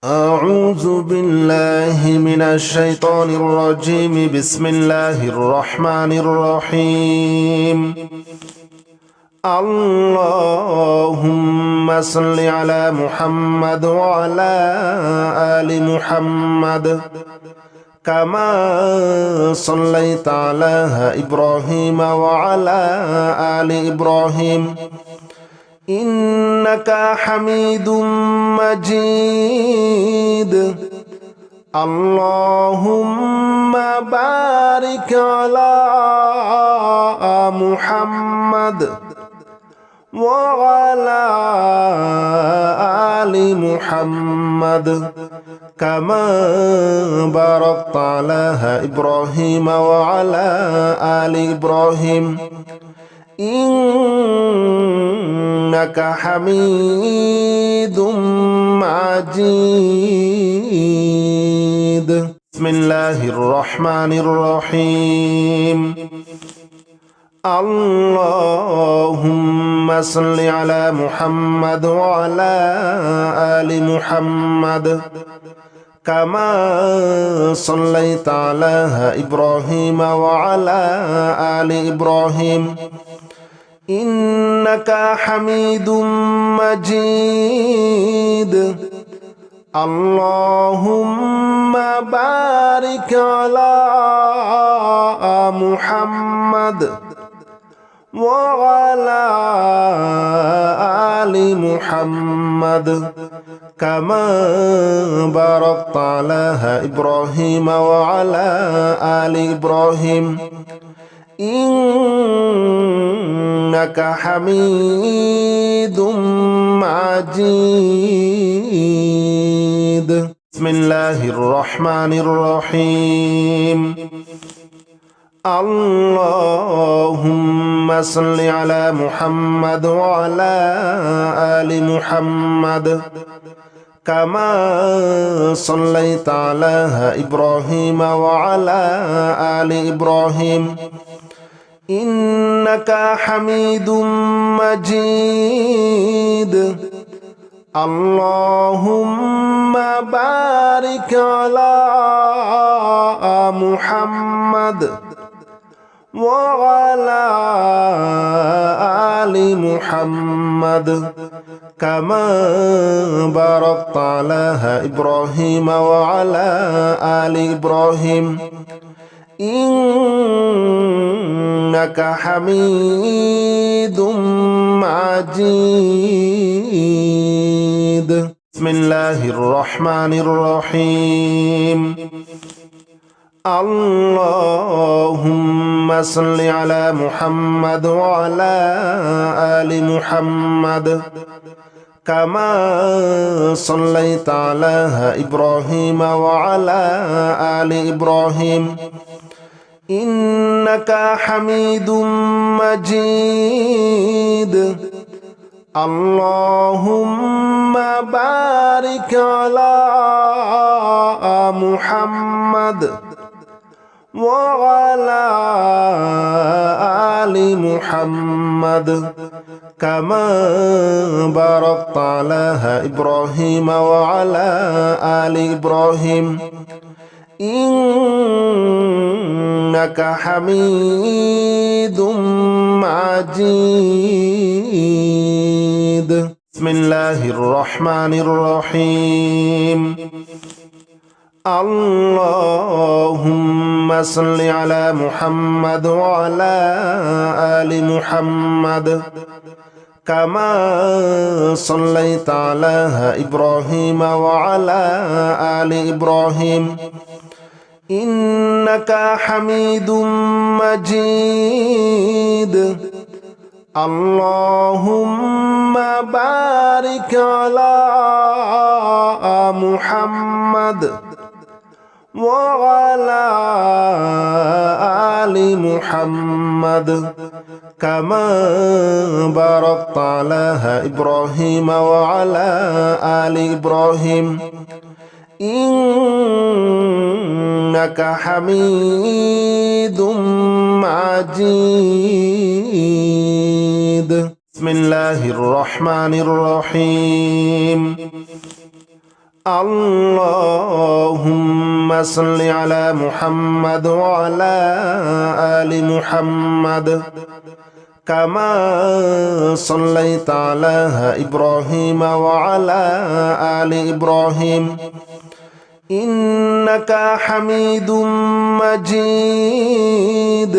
أعوذ بالله من الشيطان الرجيم. بسم الله الرحمن الرحيم. اللهم صل على محمد وعلى آل محمد كما صليت على إبراهيم وعلى آل إبراهيم إنك حميد مجيد. اللهم بارك على محمد وعلى آل محمد كما باركت على إبراهيم وعلى آل إبراهيم إنك حميد مجيد. بسم الله الرحمن الرحيم. اللهم صل على محمد وعلى آل محمد كما صليت على إبراهيم وعلى آل إبراهيم إنك حميد مجيد. اللهم بارك على محمد وعلى آل محمد كما باركت على إبراهيم وعلى آل إبراهيم إنك حميد مجيد. بسم الله الرحمن الرحيم. اللهم صل على محمد وعلى آل محمد كما صليت على إبراهيم وعلى آل إبراهيم إنك حميد مجيد. اللهم بارك على محمد وعلى آل محمد كما باركت على إبراهيم وعلى آل إبراهيم إنك حميد مجيد. بسم الله الرحمن الرحيم. اللهم صل على محمد وعلى آل محمد كما صليت على إبراهيم وعلى آل إبراهيم إنك حميد مجيد. اللهم بارك على محمد وعلى آل محمد كما باركت على إبراهيم وعلى آل إبراهيم إنك حميد مجيد. بسم الله الرحمن الرحيم. اللهم صل على محمد وعلى آل محمد كما صليت على إبراهيم وعلى آل إبراهيم إنك حميد مجيد. اللهم بارك على محمد وعلى آل محمد كما باركت على إبراهيم وعلى آل إبراهيم إنك حميد مجيد. بسم الله الرحمن الرحيم. اللهم صل على محمد وعلى آل محمد كما صليت على إبراهيم وعلى آل إبراهيم إنك حميد مجيد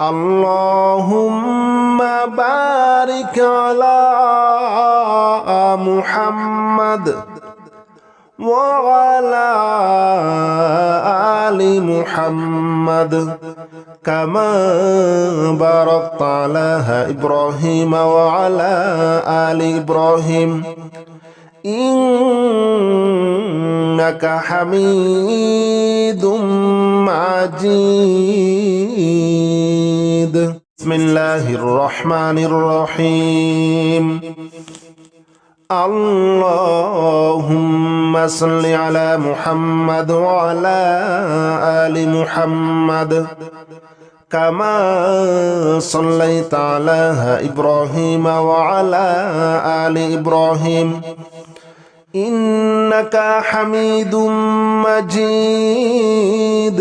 اللهم بارك على محمد وعلى آل محمد كما باركت على إبراهيم وعلى آل إبراهيم إنك حميد مجيد بسم الله الرحمن الرحيم اللهم صل على محمد وعلى آل محمد كما صليت على إبراهيم وعلى آل إبراهيم إنك حميد مجيد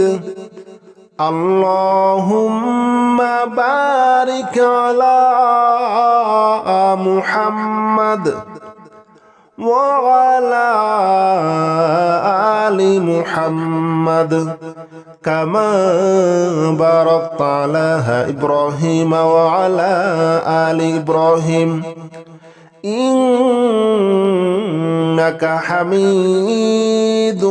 اللهم بارك على محمد وعلى آل محمد كما باركت على إبراهيم وعلى آل إبراهيم إنك حميد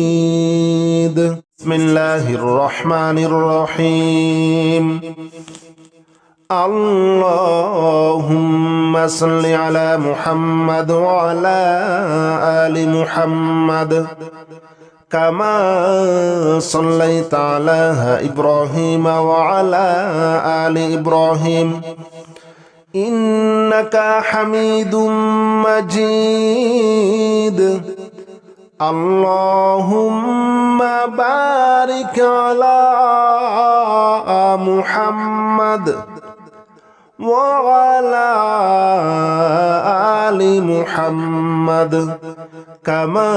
مجيد بسم الله الرحمن الرحيم اللهم صل على محمد وعلى آل محمد كما صليت على إبراهيم وعلى آل إبراهيم إنك حميد مجيد اللهم بارك على محمد وعلى آل محمد كما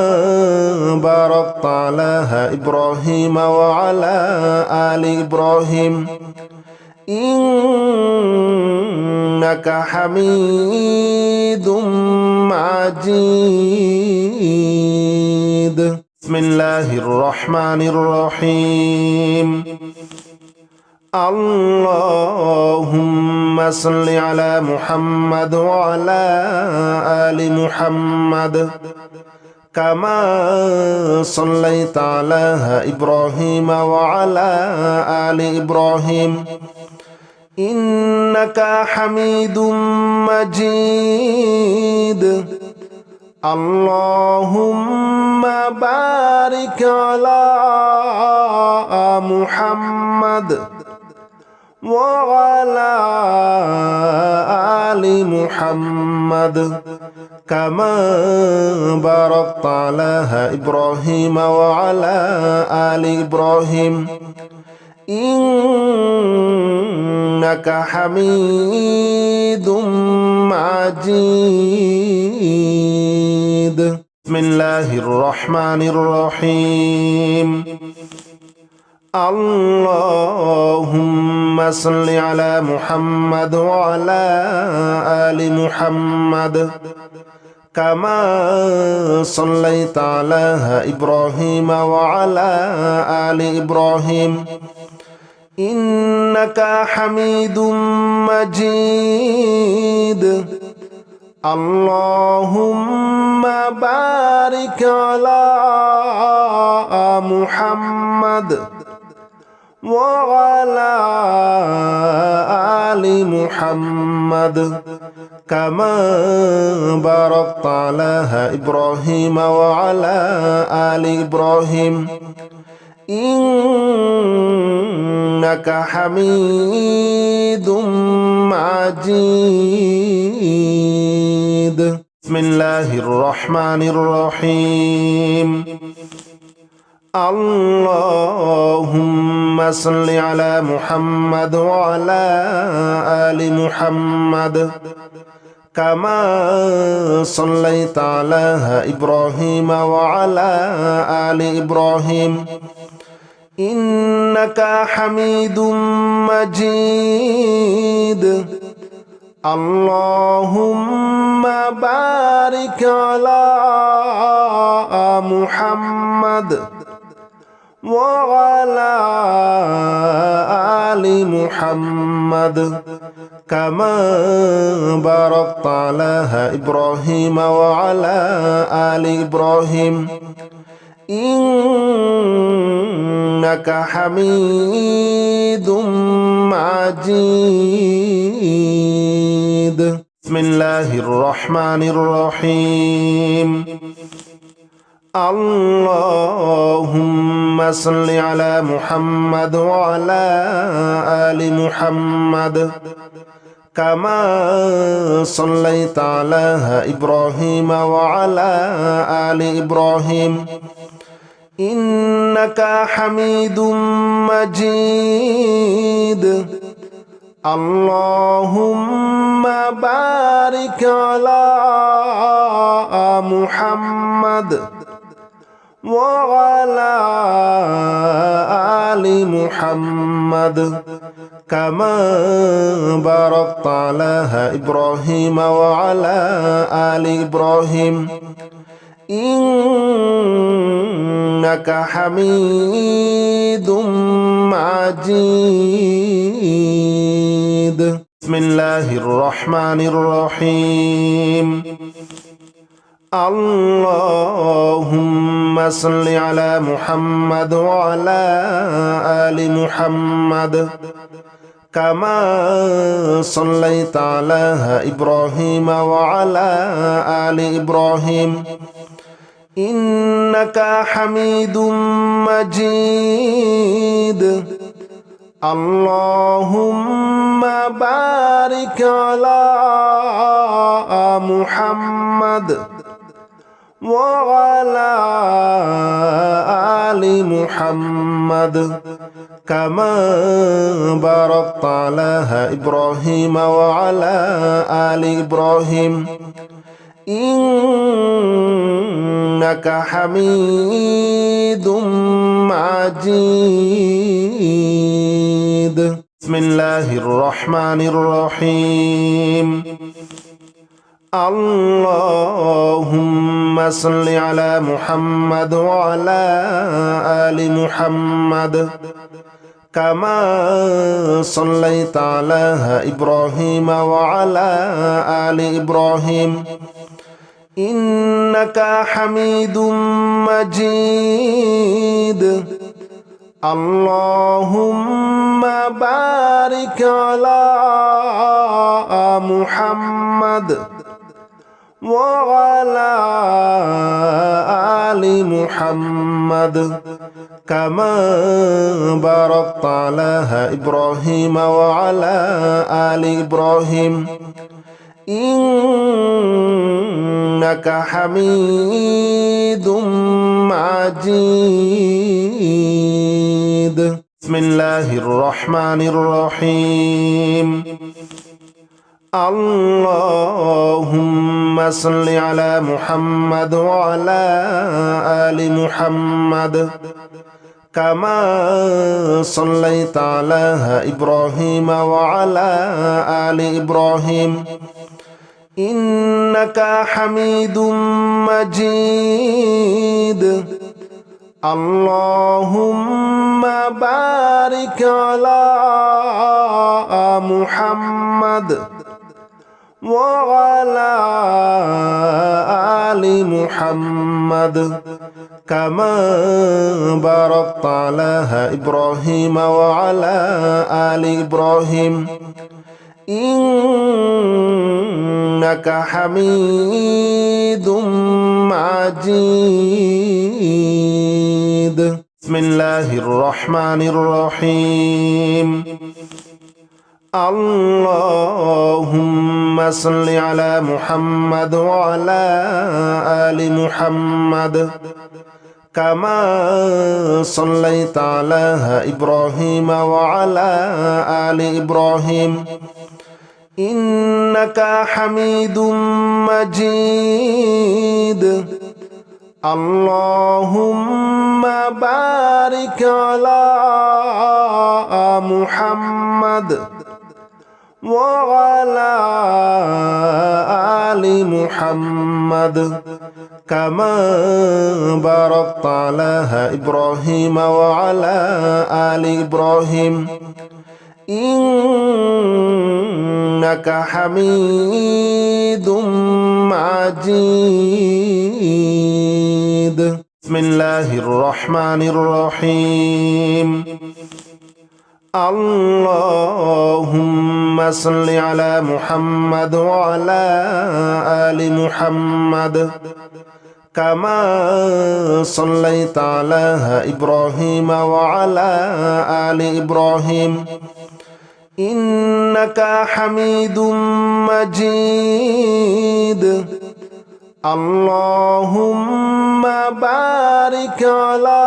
باركت على إبراهيم وعلى آل إبراهيم إنك حميد مجيد بسم الله الرحمن الرحيم اللهم صل على محمد وعلى آل محمد كما صليت على إبراهيم وعلى آل إبراهيم إنك حميد مجيد اللهم بارك على محمد وعلى آل محمد كما باركت على إبراهيم وعلى آل إبراهيم إنك حميد مجيد بسم الله الرحمن الرحيم اللهم صل على محمد وعلى آل محمد كما صليت على إبراهيم وعلى آل إبراهيم إنك حميد مجيد اللهم بارك على محمد وعلى آل محمد كما باركت على إبراهيم وعلى آل إبراهيم إنك حميد مجيد بسم الله الرحمن الرحيم اللهم صل على محمد وعلى آل محمد كما صليت على إبراهيم وعلى آل إبراهيم إنك حميد مجيد اللهم بارك على محمد وعلى آل محمد كما باركت على إبراهيم وعلى آل إبراهيم إنك حميد مجيد بسم الله الرحمن الرحيم اللهم صل على محمد وعلى آل محمد كما صليت على إبراهيم وعلى آل إبراهيم إنك حميد مجيد اللهم بارك على محمد وعلى آل محمد كما باركت على إبراهيم وعلى آل إبراهيم إنك حميد مجيد بسم الله الرحمن الرحيم اللهم صل على محمد وعلى آل محمد كما صليت على إبراهيم وعلى آل إبراهيم إنك حميد مجيد اللهم بارك على محمد وعلى آل محمد كما باركت على إبراهيم وعلى آل إبراهيم إنك حميد مجيد بسم الله الرحمن الرحيم اللهم صل على محمد وعلى آل محمد كما صليت على إبراهيم وعلى آل إبراهيم إنك حميد مجيد اللهم بارك على محمد وعلى آل محمد كما باركت على إبراهيم وعلى آل إبراهيم إنك حميد مجيد بسم الله الرحمن الرحيم اللهم صل على محمد وعلى آل محمد كما صليت على إبراهيم وعلى آل إبراهيم إنك حميد مجيد اللهم بارك على محمد وعلى آل محمد كما باركت على إبراهيم وعلى آل إبراهيم إنك حميد مجيد بسم الله الرحمن الرحيم اللهم صل على محمد وعلى آل محمد كما صليت على إبراهيم وعلى آل إبراهيم إنك حميد مجيد. اللهم بارك على محمد وعلى آل محمد كما باركت على إبراهيم وعلى آل إبراهيم إنك حميد مجيد. بسم الله الرحمن الرحيم. اللهم صل على محمد وعلى آل محمد كما صليت على إبراهيم وعلى آل إبراهيم إنك حميد مجيد. اللهم بارك على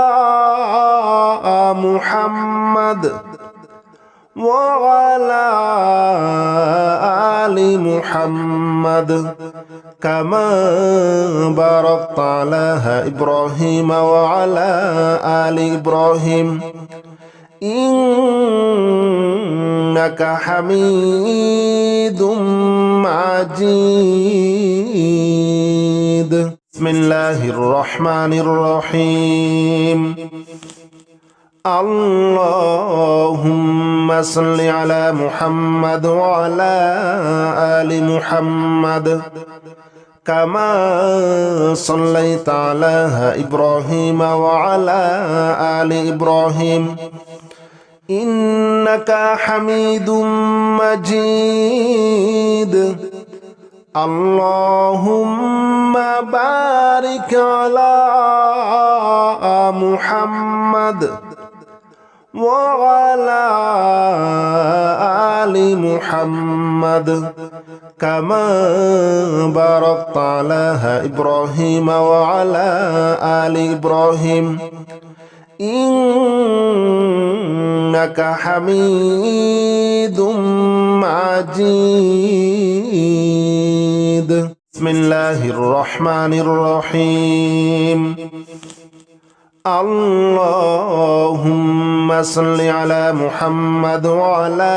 محمد وعلى آل محمد كما باركت على إبراهيم وعلى آل إبراهيم إنك حميد مجيد. بسم الله الرحمن الرحيم. اللهم صل على محمد وعلى آل محمد كما صليت على إبراهيم وعلى آل إبراهيم إنك حميد مجيد. اللهم بارك على محمد وعلى آل محمد كما باركت على إبراهيم وعلى آل إبراهيم إنك حميد مجيد. بسم الله الرحمن الرحيم. اللهم صل على محمد وعلى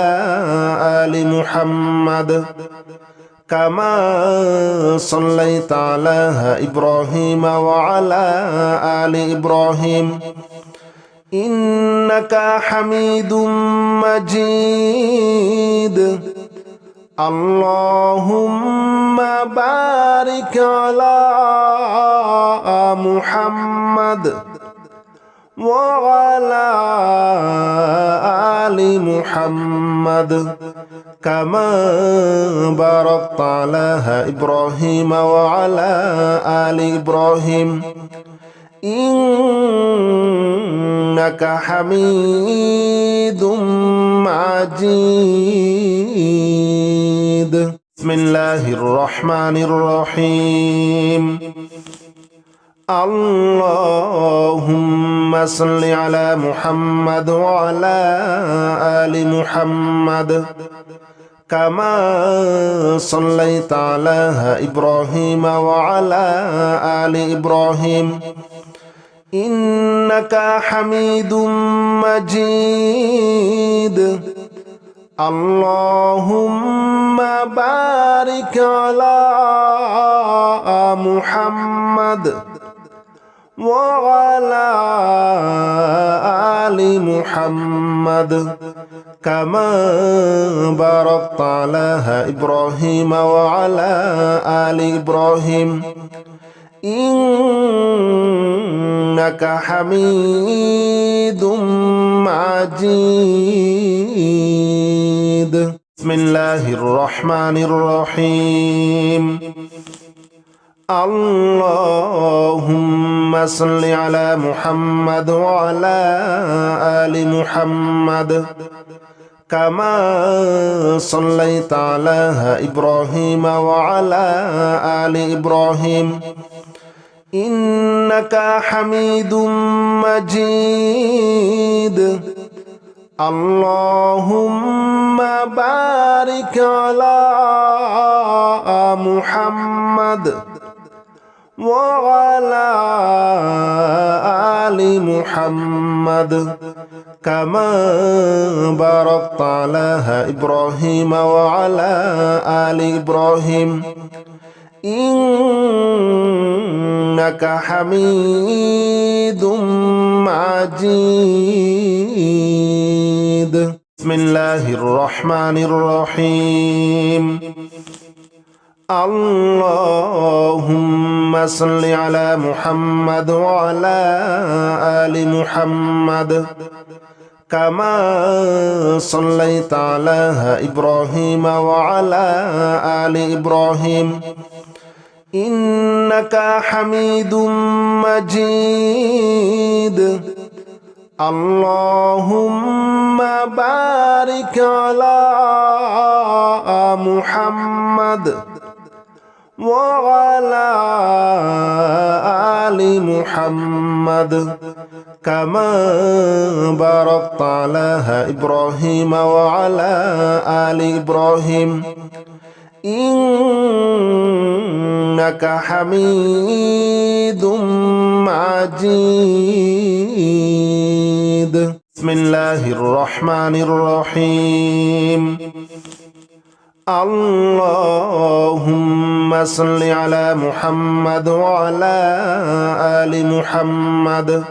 آل محمد كما صليت على إبراهيم وعلى آل إبراهيم إنك حميد مجيد. اللهم بارك على محمد وعلى آل محمد كما باركت على إبراهيم وعلى آل إبراهيم إنك حميد مجيد. بسم الله الرحمن الرحيم. اللهم صل على محمد وعلى آل محمد كما صليت على إبراهيم وعلى آل إبراهيم إنك حميد مجيد. اللهم بارك على محمد وعلى آل محمد كما باركت على إبراهيم وعلى آل إبراهيم إنك حميد مجيد. بسم الله الرحمن الرحيم. اللهم صل على محمد وعلى آل محمد كما صليت على إبراهيم وعلى آل إبراهيم إنك حميد مجيد. اللهم بارك على محمد وعلى آل محمد كما باركت على إبراهيم وعلى آل إبراهيم إنك حميد مجيد. بسم الله الرحمن الرحيم. اللهم صل على محمد وعلى آل محمد كما صليت على إبراهيم وعلى آل إبراهيم إنك حميد مجيد. اللهم بارك على محمد وعلى آل محمد كما باركت على إبراهيم وعلى آل إبراهيم إنك حميد مجيد. بسم الله الرحمن الرحيم. اللهم صل على محمد وعلى آل محمد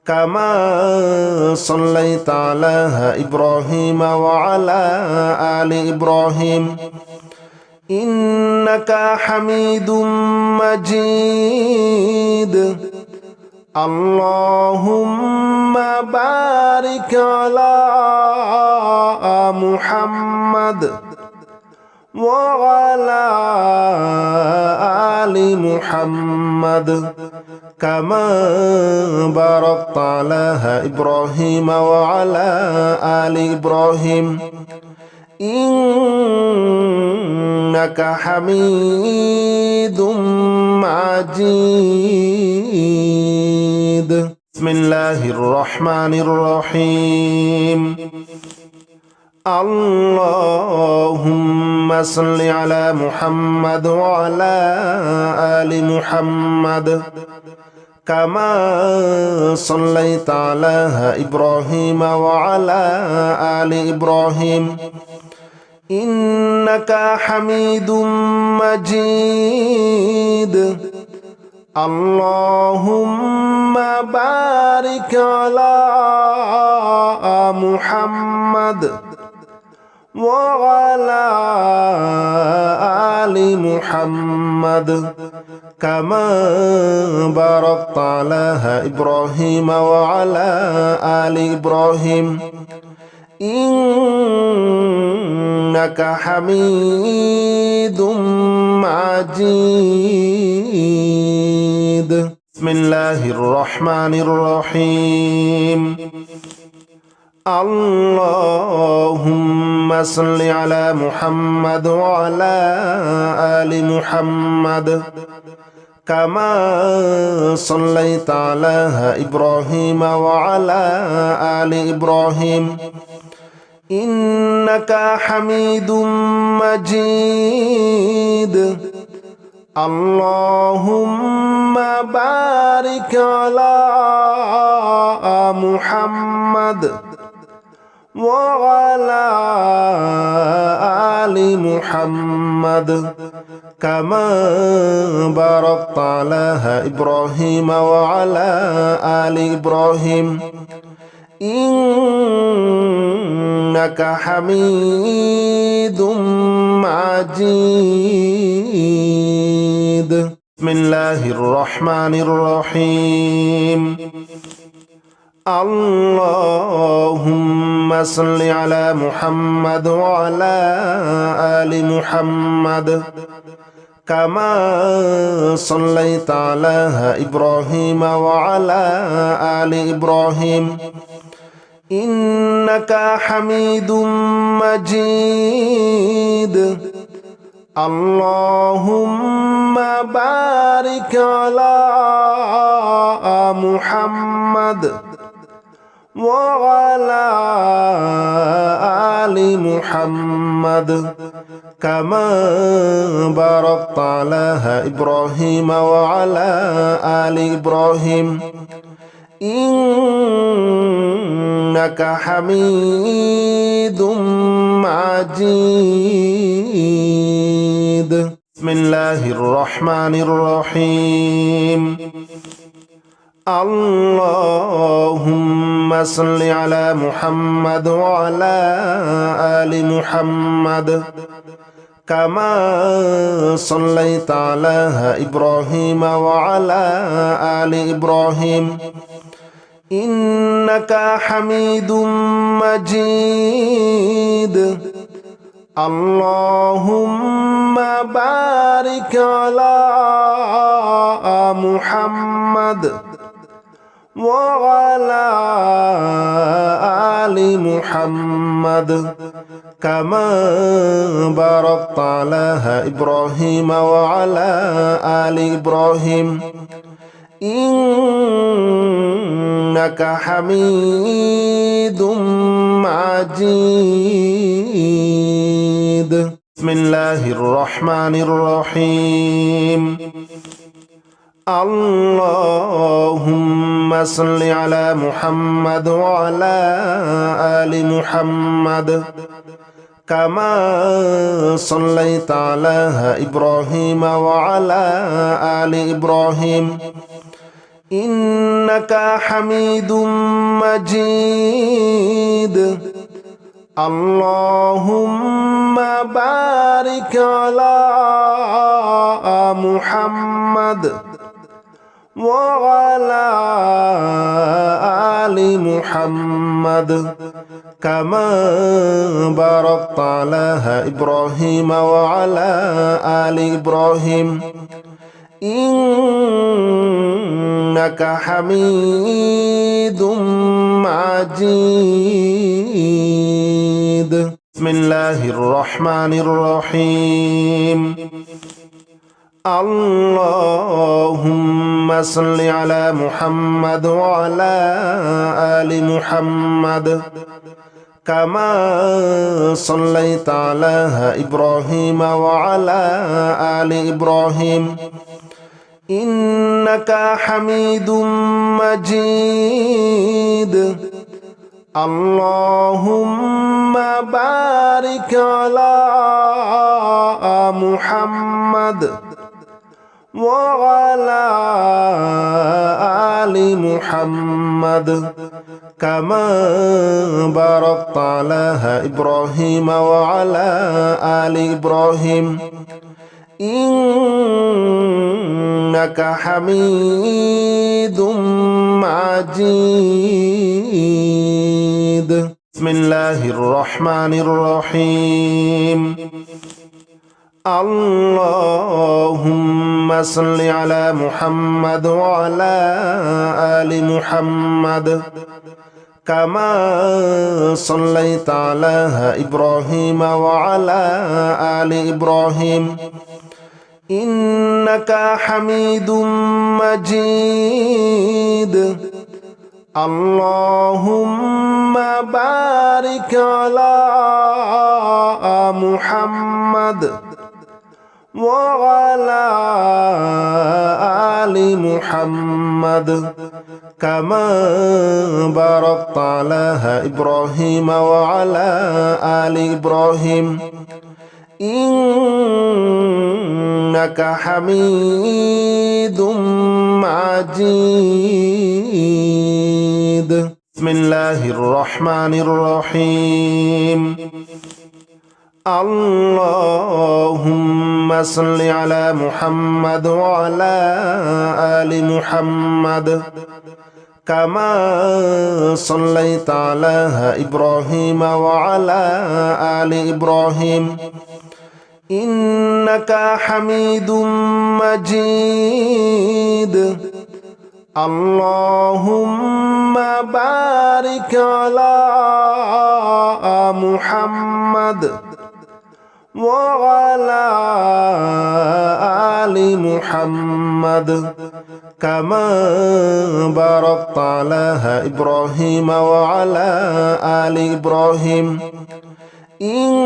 كما صليت على إبراهيم وعلى آل إبراهيم إنك حميد مجيد. اللهم بارك على محمد وعلى آل محمد كما باركت على إبراهيم وعلى آل إبراهيم إنك حميد مجيد. بسم الله الرحمن الرحيم. اللهم صل على محمد وعلى آل محمد كما صليت على إبراهيم وعلى آل إبراهيم إنك حميد مجيد. اللهم بارك على محمد وعلى آل محمد كما باركت على إبراهيم وعلى آل إبراهيم إنك حميد مجيد. بسم الله الرحمن الرحيم. اللهم صل على محمد وعلى آل محمد كما صليت على إبراهيم وعلى آل إبراهيم إنك حميد مجيد. اللهم بارك على محمد وعلى آل محمد كما باركت على إبراهيم وعلى آل إبراهيم إنك حميد مجيد. بسم الله الرحمن الرحيم. اللهم صل على محمد وعلى آل محمد كما صليت على إبراهيم وعلى آل إبراهيم إنك حميد مجيد. اللهم بارك على محمد وعلى آل محمد كما باركت على إبراهيم وعلى آل إبراهيم إنك حميد مجيد. بسم الله الرحمن الرحيم. اللهم صل على محمد وعلى آل محمد كما صليت على إبراهيم وعلى آل إبراهيم إنك حميد مجيد. اللهم بارك على محمد وعلى آل محمد كما باركت على إبراهيم وعلى آل إبراهيم إنك حميد مجيد. بسم الله الرحمن الرحيم. اللهم صل على محمد وعلى آل محمد كما صليت على إبراهيم وعلى آل إبراهيم إنك حميد مجيد. اللهم بارك على محمد وعلى آل محمد كما باركت على إبراهيم وعلى آل إبراهيم إنك حميد مجيد. بسم الله الرحمن الرحيم. اللهم صل على محمد وعلى آل محمد كما صليت على إبراهيم وعلى آل إبراهيم إنك حميد مجيد. اللهم بارك على محمد وعلى آل محمد كما باركت على إبراهيم وعلى آل إبراهيم إنك حميد مجيد. بسم الله الرحمن الرحيم. اللهم صل على محمد وعلى آل محمد كما صليت على إبراهيم وعلى آل إبراهيم إنك حميد مجيد. اللهم بارك على محمد وعلى آل محمد كما باركت على إبراهيم وعلى آل إبراهيم إنك حميد مجيد. بسم الله الرحمن الرحيم. اللهم صل على محمد وعلى آل محمد كما صليت على إبراهيم وعلى آل إبراهيم إنك حميد مجيد. اللهم بارك على محمد وعلى آل محمد كما باركت على إبراهيم وعلى آل إبراهيم إنك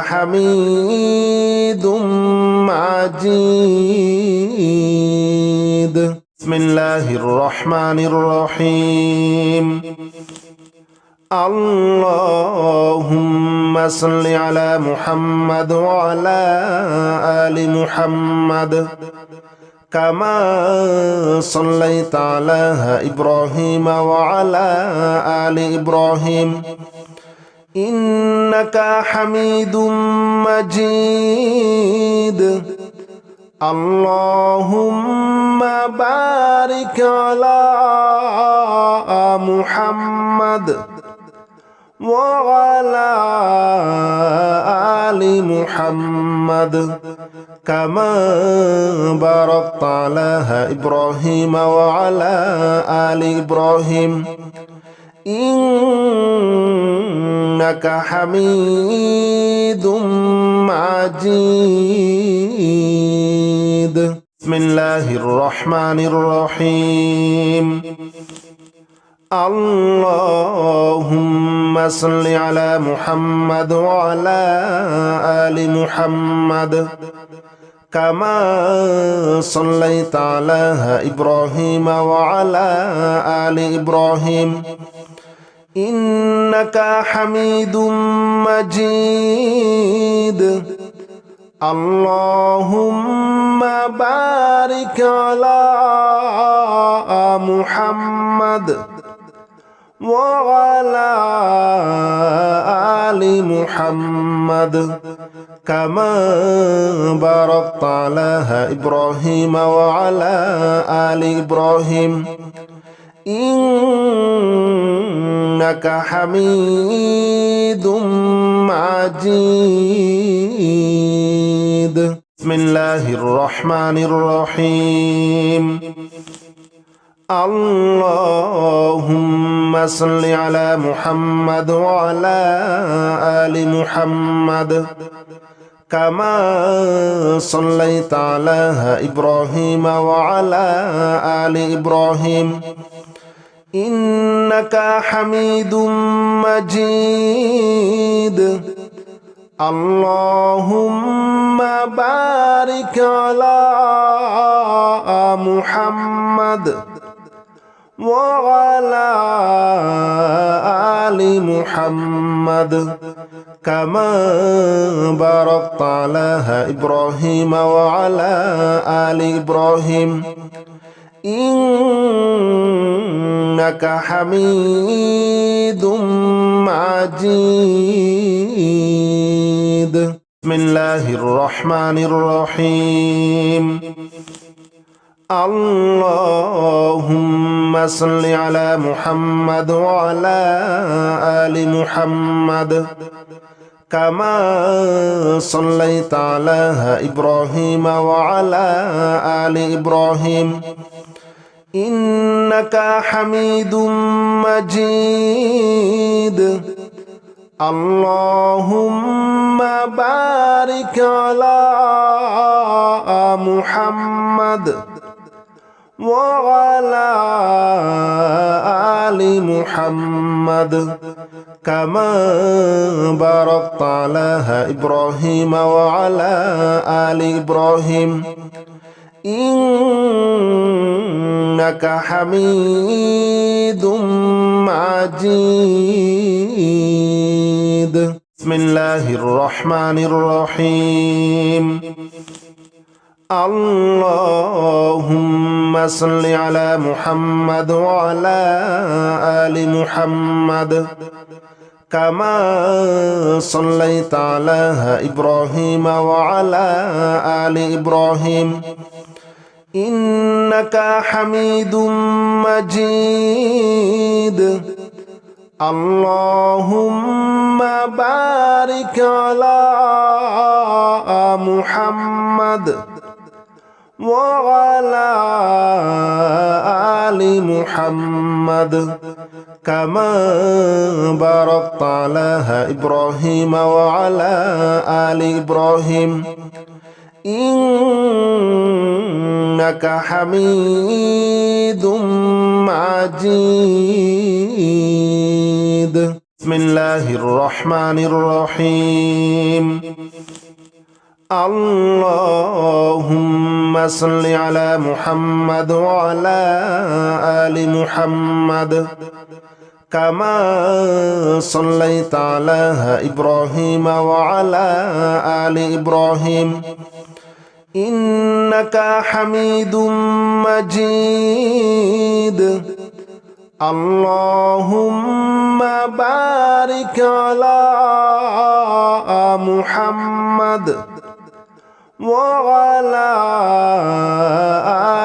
حميد مجيد. بسم الله الرحمن الرحيم. اللهم صل على محمد وعلى آل محمد كما صليت على إبراهيم وعلى آل إبراهيم إنك حميد مجيد. اللهم بارك على محمد وعلى آل محمد كما باركت على إبراهيم وعلى آل إبراهيم إنك حميد مجيد. بسم الله الرحمن الرحيم. اللهم صل على محمد وعلى آل محمد كما صليت على إبراهيم وعلى آل إبراهيم إنك حميد مجيد. اللهم بارك على محمد وعلى آل محمد كما باركت على إبراهيم وعلى آل إبراهيم إنك حميد مجيد. بسم الله الرحمن الرحيم. اللهم صل على محمد وعلى آل محمد كما صليت على إبراهيم وعلى آل إبراهيم إنك حميد مجيد. اللهم بارك على محمد وعلى آل محمد كما باركت على إبراهيم وعلى آل إبراهيم إنك حميد مجيد. بسم الله الرحمن الرحيم. اللهم صل على محمد وعلى آل محمد كما صليت على إبراهيم وعلى آل إبراهيم إنك حميد مجيد. اللهم بارك على محمد وعلى آل محمد كما باركت على إبراهيم وعلى آل إبراهيم إنك حميد مجيد. بسم الله الرحمن الرحيم. اللهم صل على محمد وعلى آل محمد كما صليت على إبراهيم وعلى آل إبراهيم إنك حميد مجيد. اللهم بارك على محمد وعلى آل محمد كما باركت على إبراهيم وعلى آل إبراهيم إنك إنك حميد مجيد. بسم الله الرحمن الرحيم. اللهم صل على محمد وعلى آل محمد كما صليت على إبراهيم وعلى آل إبراهيم إنك حميد مجيد. اللهم بارك على محمد وعلى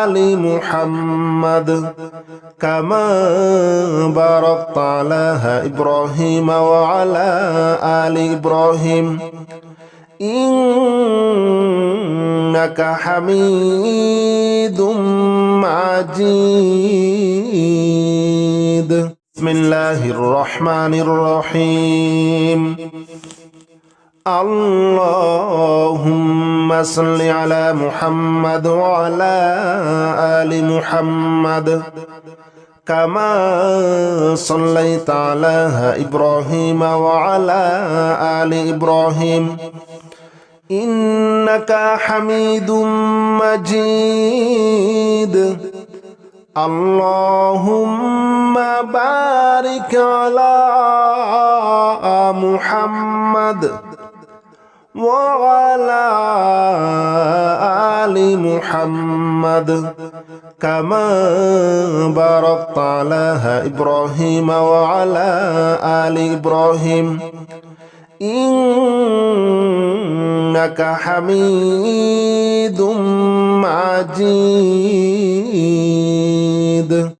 آل محمد كما باركت على إبراهيم وعلى آل إبراهيم إنك حميد مجيد. بسم الله الرحمن الرحيم. اللهم صل على محمد وعلى آل محمد كما صليت على إبراهيم وعلى آل إبراهيم إنك حميد مجيد. اللهم بارك على محمد وعلى آل محمد كما باركت على إبراهيم وعلى آل إبراهيم إنك حميد مجيد.